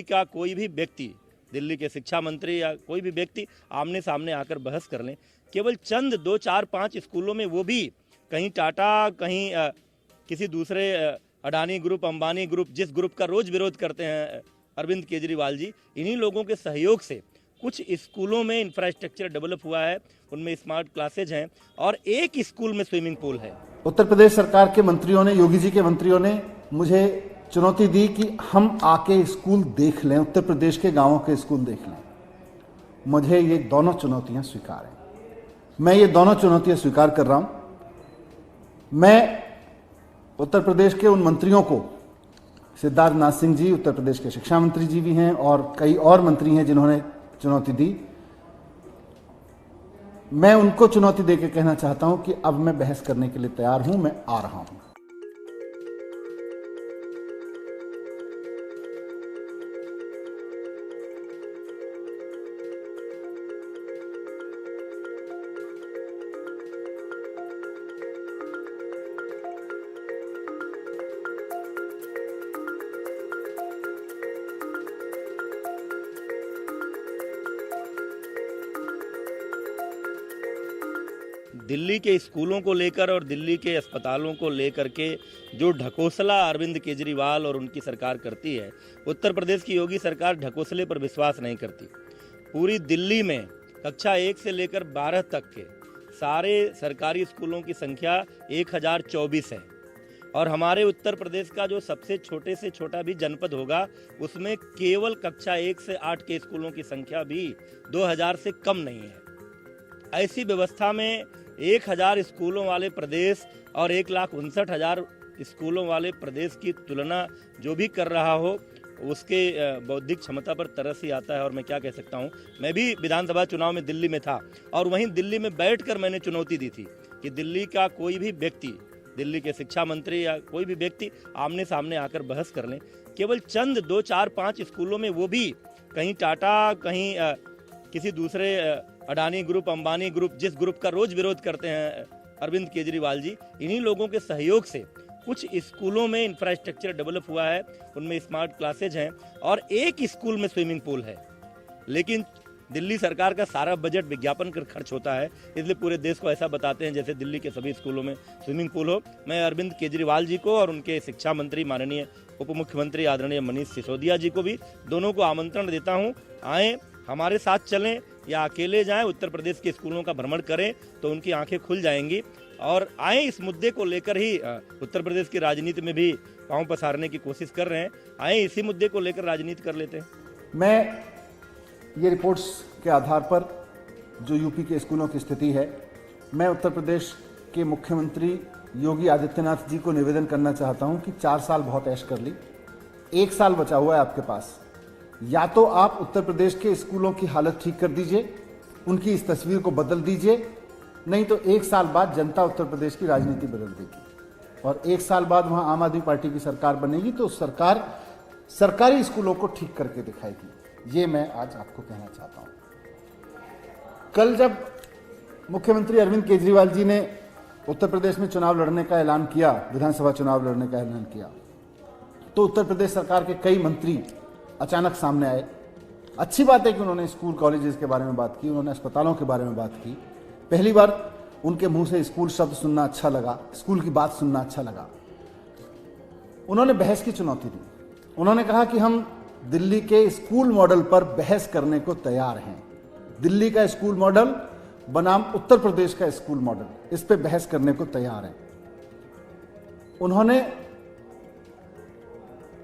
दिल्ली का कोई भी व्यक्ति, दिल्ली के शिक्षा मंत्री या कोई भी व्यक्ति आमने सामने आकर बहस कर लें। केवल चंद 2, 4, 5 स्कूलों में, वो भी कहीं टाटा, कहीं किसी दूसरे अडानी ग्रुप, अंबानी ग्रुप, जिस ग्रुप का रोज विरोध करते हैं अरविंद केजरीवाल जी, इन्हीं लोगों के सहयोग से कुछ स्कूलों में इंफ्रास्ट्रक्चर डेवलप हुआ है। उनमें स्मार्ट क्लासेज हैं और एक स्कूल में स्विमिंग पूल है। उत्तर प्रदेश सरकार के मंत्रियों ने, योगी जी के मंत्रियों ने मुझे चुनौती दी कि हम आके स्कूल देख लें, उत्तर प्रदेश के गांवों के स्कूल देख लें। मुझे ये दोनों चुनौतियां स्वीकार हैं। मैं ये दोनों चुनौतियां स्वीकार कर रहा हूं। मैं उत्तर प्रदेश के उन मंत्रियों को, सिद्धार्थ नाथ सिंह जी उत्तर प्रदेश के शिक्षा मंत्री जी भी हैं और कई और मंत्री हैं जिन्होंने चुनौती दी, मैं उनको चुनौती देकर कहना चाहता हूं कि अब मैं बहस करने के लिए तैयार हूं, मैं आ रहा हूं। दिल्ली के स्कूलों को लेकर और दिल्ली के अस्पतालों को लेकर के जो ढकोसला अरविंद केजरीवाल और उनकी सरकार करती है, उत्तर प्रदेश की योगी सरकार ढकोसले पर विश्वास नहीं करती। पूरी दिल्ली में कक्षा 1 से लेकर 12 तक के सारे सरकारी स्कूलों की संख्या 1024 है और हमारे उत्तर प्रदेश का जो सबसे छोटे से छोटा भी जनपद होगा, उसमें केवल कक्षा 1 से 8 के स्कूलों की संख्या भी 2000 से कम नहीं है। ऐसी व्यवस्था में 1000 स्कूलों वाले प्रदेश और 1,59,000 स्कूलों वाले प्रदेश की तुलना जो भी कर रहा हो, उसके बौद्धिक क्षमता पर तरस ही आता है। और मैं क्या कह सकता हूँ, मैं भी विधानसभा चुनाव में दिल्ली में था और वहीं दिल्ली में बैठकर मैंने चुनौती दी थी कि दिल्ली का कोई भी व्यक्ति, दिल्ली के शिक्षा मंत्री या कोई भी व्यक्ति आमने सामने आकर बहस कर लें। केवल चंद 2, 4, 5 स्कूलों में, वो भी कहीं टाटा, कहीं किसी दूसरे अडानी ग्रुप, अंबानी ग्रुप, जिस ग्रुप का रोज विरोध करते हैं अरविंद केजरीवाल जी, इन्हीं लोगों के सहयोग से कुछ स्कूलों में इंफ्रास्ट्रक्चर डेवलप हुआ है। उनमें स्मार्ट क्लासेज हैं और एक स्कूल में स्विमिंग पूल है। लेकिन दिल्ली सरकार का सारा बजट विज्ञापन कर खर्च होता है, इसलिए पूरे देश को ऐसा बताते हैं जैसे दिल्ली के सभी स्कूलों में स्विमिंग पूल हो। मैं अरविंद केजरीवाल जी को और उनके शिक्षा मंत्री माननीय उप मुख्यमंत्री आदरणीय मनीष सिसोदिया जी को भी, दोनों को आमंत्रण देता हूँ, आएँ, हमारे साथ चलें या अकेले जाएं, उत्तर प्रदेश के स्कूलों का भ्रमण करें तो उनकी आंखें खुल जाएंगी। और आए, इस मुद्दे को लेकर ही उत्तर प्रदेश की राजनीति में भी पांव पसारने की कोशिश कर रहे हैं। आए, इसी मुद्दे को लेकर राजनीति कर लेते हैं। मैं ये रिपोर्ट्स के आधार पर जो यूपी के स्कूलों की स्थिति है, मैं उत्तर प्रदेश के मुख्यमंत्री योगी आदित्यनाथ जी को निवेदन करना चाहता हूं कि 4 साल बहुत ऐश कर ली, 1 साल बचा हुआ है आपके पास। या तो आप उत्तर प्रदेश के स्कूलों की हालत ठीक कर दीजिए, उनकी इस तस्वीर को बदल दीजिए, नहीं तो 1 साल बाद जनता उत्तर प्रदेश की राजनीति बदल देगी और 1 साल बाद वहां आम आदमी पार्टी की सरकार बनेगी तो सरकार सरकारी स्कूलों को ठीक करके दिखाएगी। ये मैं आज आपको कहना चाहता हूं। कल जब मुख्यमंत्री अरविंद केजरीवाल जी ने उत्तर प्रदेश में चुनाव लड़ने का ऐलान किया, विधानसभा चुनाव लड़ने का ऐलान किया, तो उत्तर प्रदेश सरकार के कई मंत्री अचानक सामने आए। अच्छी बात है कि उन्होंने स्कूल कॉलेजेस के बारे में बात की, उन्होंने अस्पतालों के बारे में बात की। पहली बार उनके मुंह से स्कूल शब्द सुनना अच्छा लगा, स्कूल की बात सुनना अच्छा लगा। उन्होंने बहस की चुनौती दी। उन्होंने कहा कि हम दिल्ली के स्कूल मॉडल पर बहस करने को तैयार हैं। दिल्ली का स्कूल मॉडल बनाम उत्तर प्रदेश का स्कूल मॉडल, इस पे बहस करने को तैयार हैं। उन्होंने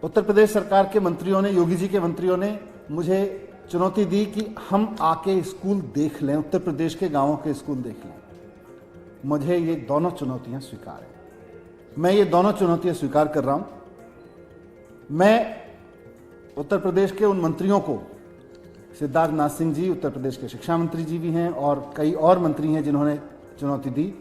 उत्तर प्रदेश सरकार के मंत्रियों ने, योगी जी के मंत्रियों ने मुझे चुनौती दी कि हम आके स्कूल देख लें, उत्तर प्रदेश के गांवों के स्कूल देख लें। मुझे ये दोनों चुनौतियां स्वीकार हैं। मैं ये दोनों चुनौतियां स्वीकार कर रहा हूं। मैं उत्तर प्रदेश के उन मंत्रियों को, सिद्धार्थ नाथ सिंह जी उत्तर प्रदेश के शिक्षा मंत्री जी भी हैं और कई और मंत्री हैं जिन्होंने चुनौती दी,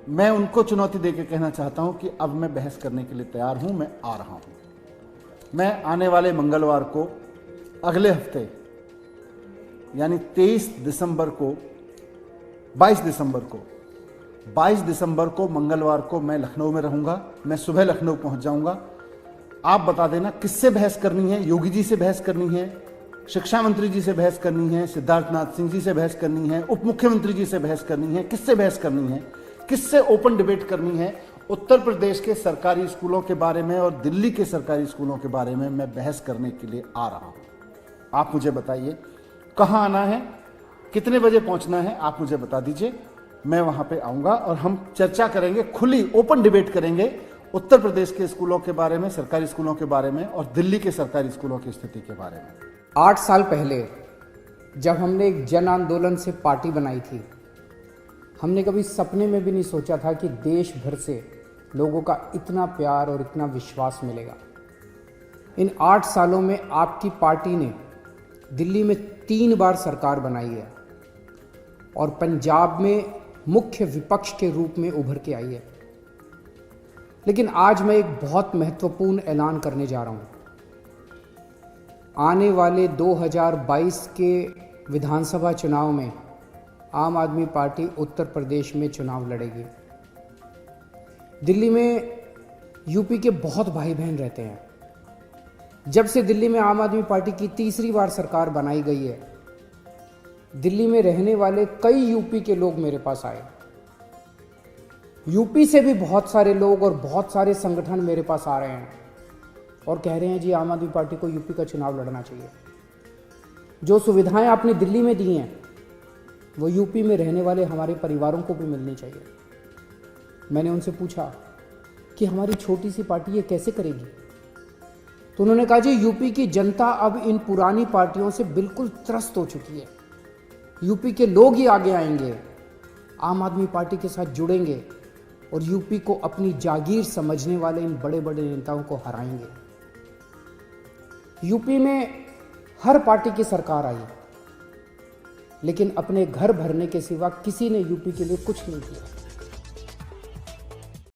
मैं उनको चुनौती देकर कहना चाहता हूं कि अब मैं बहस करने के लिए तैयार हूं, मैं आ रहा हूं। मैं आने वाले मंगलवार को, अगले हफ्ते यानी 22 दिसंबर को मंगलवार को मैं लखनऊ में रहूंगा। मैं सुबह लखनऊ पहुंच जाऊंगा आप बता देना किससे बहस करनी है। योगी जी से बहस करनी है, शिक्षा मंत्री जी से बहस करनी है, सिद्धार्थनाथ सिंह जी से बहस करनी है, उप मुख्यमंत्री जी से बहस करनी है, किससे बहस करनी है, किससे ओपन डिबेट करनी है। उत्तर प्रदेश के सरकारी स्कूलों के बारे में और दिल्ली के सरकारी स्कूलों के बारे में मैं बहस करने के लिए आ रहा हूं। आप मुझे बताइए कहां आना है, कितने बजे पहुंचना है, आप मुझे बता दीजिए। मैं वहां पे आऊंगा और हम चर्चा करेंगे, खुली ओपन डिबेट करेंगे उत्तर प्रदेश के स्कूलों के बारे में, सरकारी स्कूलों के बारे में और दिल्ली के सरकारी स्कूलों की स्थिति के बारे में। 8 साल पहले जब हमने एक जन आंदोलन से पार्टी बनाई थी, हमने कभी सपने में भी नहीं सोचा था कि देश भर से लोगों का इतना प्यार और इतना विश्वास मिलेगा। इन 8 सालों में आपकी पार्टी ने दिल्ली में 3 बार सरकार बनाई है और पंजाब में मुख्य विपक्ष के रूप में उभर के आई है। लेकिन आज मैं एक बहुत महत्वपूर्ण ऐलान करने जा रहा हूं। आने वाले 2022 के विधानसभा चुनाव में आम आदमी पार्टी उत्तर प्रदेश में चुनाव लड़ेगी। दिल्ली में यूपी के बहुत भाई बहन रहते हैं। जब से दिल्ली में आम आदमी पार्टी की तीसरी बार सरकार बनाई गई है, दिल्ली में रहने वाले कई यूपी के लोग मेरे पास आए। यूपी से भी बहुत सारे लोग और बहुत सारे संगठन मेरे पास आ रहे हैं और कह रहे हैं जी आम आदमी पार्टी को यूपी का चुनाव लड़ना चाहिए। जो सुविधाएं आपने दिल्ली में दी हैं वो यूपी में रहने वाले हमारे परिवारों को भी मिलनी चाहिए। मैंने उनसे पूछा कि हमारी छोटी सी पार्टी ये कैसे करेगी, तो उन्होंने कहा जी यूपी की जनता अब इन पुरानी पार्टियों से बिल्कुल त्रस्त हो चुकी है। यूपी के लोग ही आगे आएंगे, आम आदमी पार्टी के साथ जुड़ेंगे और यूपी को अपनी जागीर समझने वाले इन बड़े बड़े नेताओं को हराएंगे। यूपी में हर पार्टी की सरकार आई, लेकिन अपने घर भरने के सिवा किसी ने यूपी के लिए कुछ नहीं किया।